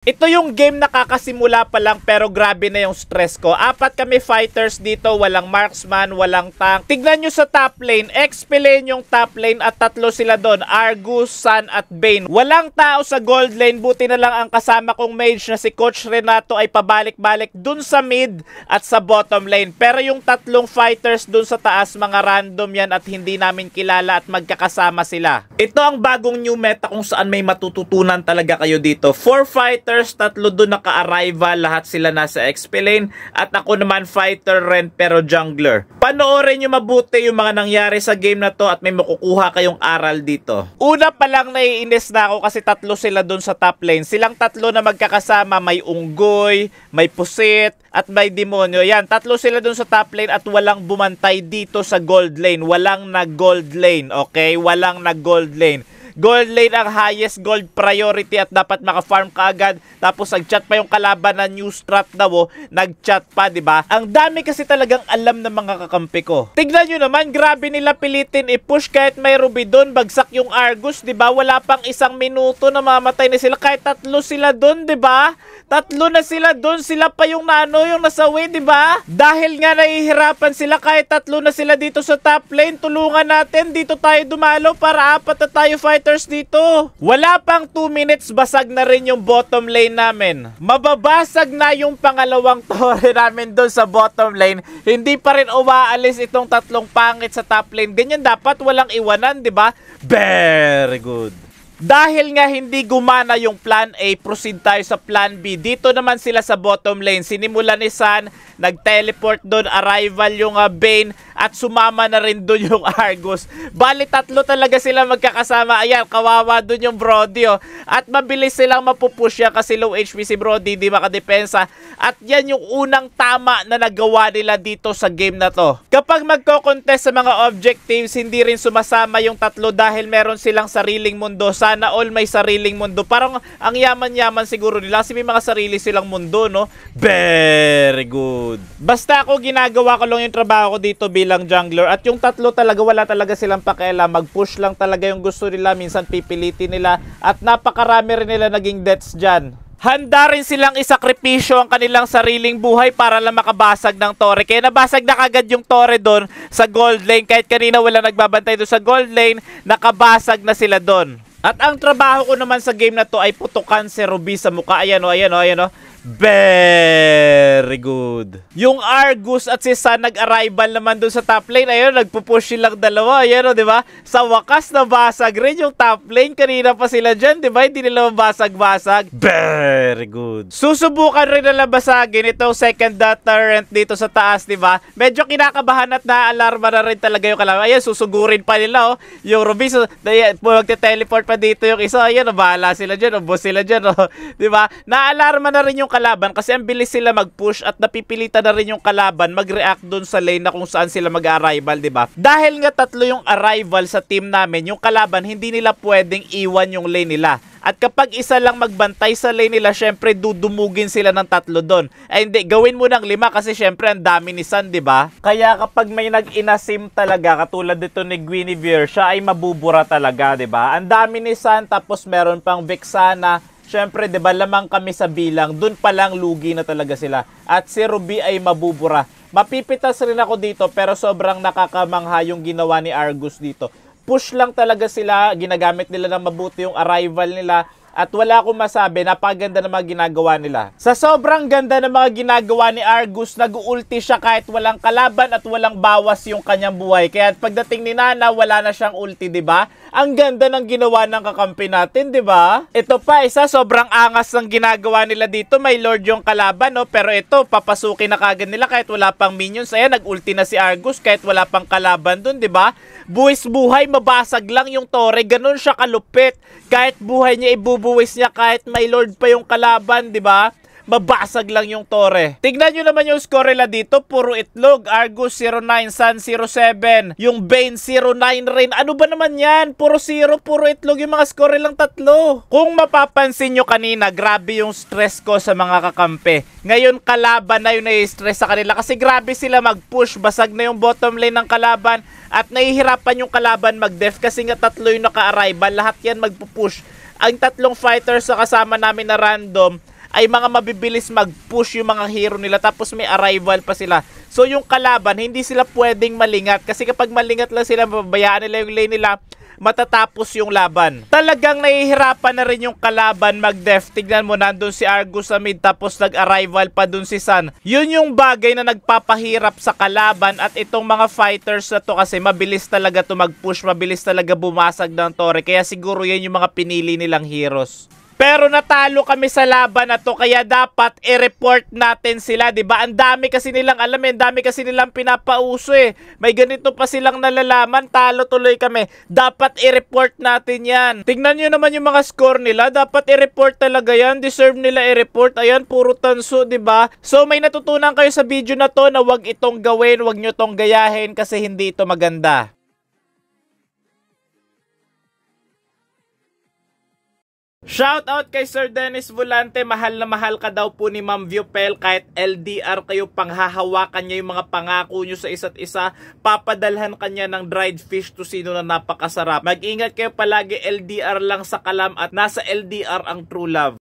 Ito yung game na kakasimula pa lang pero grabe na yung stress ko. 4 kami fighters dito, walang marksman, walang tank. Tignan nyo sa top lane, XP lane yung top lane at 3 sila doon, Argus, Sun at Bane. Walang tao sa gold lane, buti na lang ang kasama kong mage na si Coach Renato ay pabalik-balik dun sa mid at sa bottom lane. Pero yung 3 fighters dun sa taas, mga random yan at hindi namin kilala at magkakasama sila. Ito ang bagong new meta kung saan may matututunan talaga kayo dito. 4 fighters, 3 doon naka-arrival, lahat sila nasa XP lane at ako naman fighter rin pero jungler. Panoorin nyo mabuti yung mga nangyari sa game na to at may makukuha kayong aral dito. Una pa lang naiinis na ako kasi 3 sila doon sa top lane. Silang 3 na magkakasama, may unggoy, may pusit at may demonyo. Yan, 3 sila doon sa top lane at walang bumantay dito sa gold lane. Walang nag-gold lane, okay? Walang nag-gold lane. Gold lane ang highest gold priority at dapat maka-farm ka agad. Tapos nag-chat pa yung kalaban na new strat daw, nag-chat pa, di ba? Ang dami kasi talagang alam ng mga kakampi ko. Tignan nyo naman, grabe nila pilitin i-push kahit may ruby doon, bagsak yung Argus, di ba? Wala pang 1 minuto na mamatay na sila kahit 3 sila doon, di ba? 3 na sila doon, sila pa yung yung nasa way, di ba? Dahil nga nahihirapan sila kahit 3 na sila dito sa top lane, tulungan natin, dito tayo dumalo para 4 na tayo fighters dito. Wala pang 2 minutes, basag na rin yung bottom lane namin. Mababasag na yung pangalawang torre namin doon sa bottom lane. Hindi pa rin umaalis itong 3 pangit sa top lane. Ganyan dapat, walang iwanan, di ba? Very good. Dahil nga hindi gumana yung plan A, proceed tayo sa plan B. Dito naman sila sa bottom lane. Sinimulan ni Sun, nag-teleport doon, arrival yung Bane, at sumama na rin doon yung Argus. Bali, 3 talaga sila magkakasama. Ayan, kawawa doon yung Brody, oh. At mabilis silang mapupush yan kasi low HP si Brody, di makadepensa. At yan yung unang tama na nagawa nila dito sa game na to. Kapag magko-contest sa mga objectives, hindi rin sumasama yung 3 dahil meron silang sariling mundo. Sana all may sariling mundo. Parang ang yaman-yaman siguro nila kasi may mga sarili silang mundo, no? Very good. Basta ako, ginagawa ko lang yung trabaho ko dito bilang jungler. At yung 3 talaga, wala talaga silang pakialam. Mag-push lang talaga yung gusto nila. Minsan pipilitin nila. At napakarami rin nila naging deaths dyan. Handa rin silang isakripisyo ang kanilang sariling buhay para lang makabasag ng torre. Kaya nabasag na kagad yung torre doon sa gold lane. Kahit kanina wala nagbabantay doon sa gold lane, nakabasag na sila doon. At ang trabaho ko naman sa game na to ay putukan si Ruby sa mukha. Ayan o, ayan o, ayan o. Very good. Yung Argus at si Sun nag-arrival naman doon sa top lane. Ayun, nagpupush silang dalawa. Ayan o, di ba? Sa wakas, nabasag rin yung top lane. Kanina pa sila dyan, di ba? Hindi nila mabasag-basag. Very good. Susubukan rin na basagin itong second turret dito sa taas, di ba? Medyo kinakabahan at na-alarma na rin talaga yung kalaban. Ayan, susugurin pa nila, oh. Yung Ruby, magte-teleport pa dito yung isa. Ayan, bahala sila dyan, ubos sila dyan, oh. Di ba? Na-alarma na rin yung kalaban kasi ang bilis sila mag-push at napipilitan na rin yung kalaban mag-react dun sa lane na kung saan sila mag-arrival, di ba? Dahil nga 3 yung arrival sa team namin, yung kalaban hindi nila pwedeng iwan yung lane nila. At kapag isa lang magbantay sa lane nila, syempre dudumugin sila ng 3 doon. Ay hindi, gawin mo ng 5 kasi syempre ang dami ni Sun, di ba? Kaya kapag may nag-inasim talaga, katulad dito ni Guinevere, siya ay mabubura talaga, di ba? Ang dami ni Sun, tapos meron pang Vexana. Syempre, 'di ba, lamang kami sa bilang, dun pa lang lugi na talaga sila. At si Ruby ay mabubura. Mapipitas rin ako dito pero sobrang nakakamangha yung ginawa ni Argus dito. Push lang talaga sila, ginagamit nila ng mabuti yung arrival nila. At wala akong masabi, napaganda ng mga ginagawa nila. Sa sobrang ganda ng mga ginagawa ni Argus, nag-ulti siya kahit walang kalaban at walang bawas yung kanyang buhay. Kaya pagdating ni Nana, wala na siyang ulti, di ba? Ang ganda ng ginawa ng kakampi natin, di ba? Ito pa, isa, sobrang angas ng ginagawa nila dito. May Lord yung kalaban, no? Pero ito, papasukin na kagad nila kahit wala pang minions. Ayan, nag-ulti na si Argus kahit wala pang kalaban dun, di ba? Buwis buhay, mabasag lang yung torre. Ganun siya kalupit. Kahit buhay niya, ibubuwis niya kahit may Lord pa yung kalaban, di ba? Mabasag lang yung torre. Tignan nyo naman yung score nila dito. Puro itlog. Argus 09, Sun 07. Yung Bane 09 rin. Ano ba naman yan? Puro 0, puro itlog yung mga score lang 3. Kung mapapansin nyo kanina, grabe yung stress ko sa mga kakampi. Ngayon kalaban na yung nai-stress sa kanila. Kasi grabe sila mag-push. Basag na yung bottom lane ng kalaban. At nahihirapan yung kalaban mag-def. Kasi nga 3 yung naka-arrival. Lahat yan magpupush. Ang 3 fighters sa kasama namin na random, ay mga mabibilis mag-push yung mga hero nila tapos may arrival pa sila. So yung kalaban, hindi sila pwedeng malingat kasi kapag malingat lang sila, babayaan nila yung lane nila, matatapos yung laban. Talagang nahihirapan na rin yung kalaban mag-def. Tignan mo, nandun si Argus sa mid tapos nag-arrival pa dun si Sun. Yun yung bagay na nagpapahirap sa kalaban at itong mga fighters na to kasi mabilis talaga to mag-push, mabilis talaga bumasag ng tore. Kaya siguro yan yung mga pinili nilang heroes. Pero natalo kami sa laban na to kaya dapat i-report natin sila, 'di ba? Ang dami kasi nilang alam, ang dami kasi nilang pinapauso eh. May ganito pa silang nalalaman, talo tuloy kami. Dapat i-report natin 'yan. Tingnan niyo naman yung mga score nila, dapat i-report talaga 'yan. Deserve nila i-report. Ayan, puro tanso, 'di ba? So may natutunan kayo sa video na to na wag itong gawin, wag niyo tong gayahin kasi hindi ito maganda. Shout out kay Sir Dennis Volante, mahal na mahal ka daw po ni Ma'am Viopel. Kahit LDR kayo, panghahawakan niya yung mga pangako nyo sa isa't isa, papadalhan kanya ng dried fish to sino na napakasarap. Mag-ingat kayo palagi, LDR lang sa kalam at nasa LDR ang true love.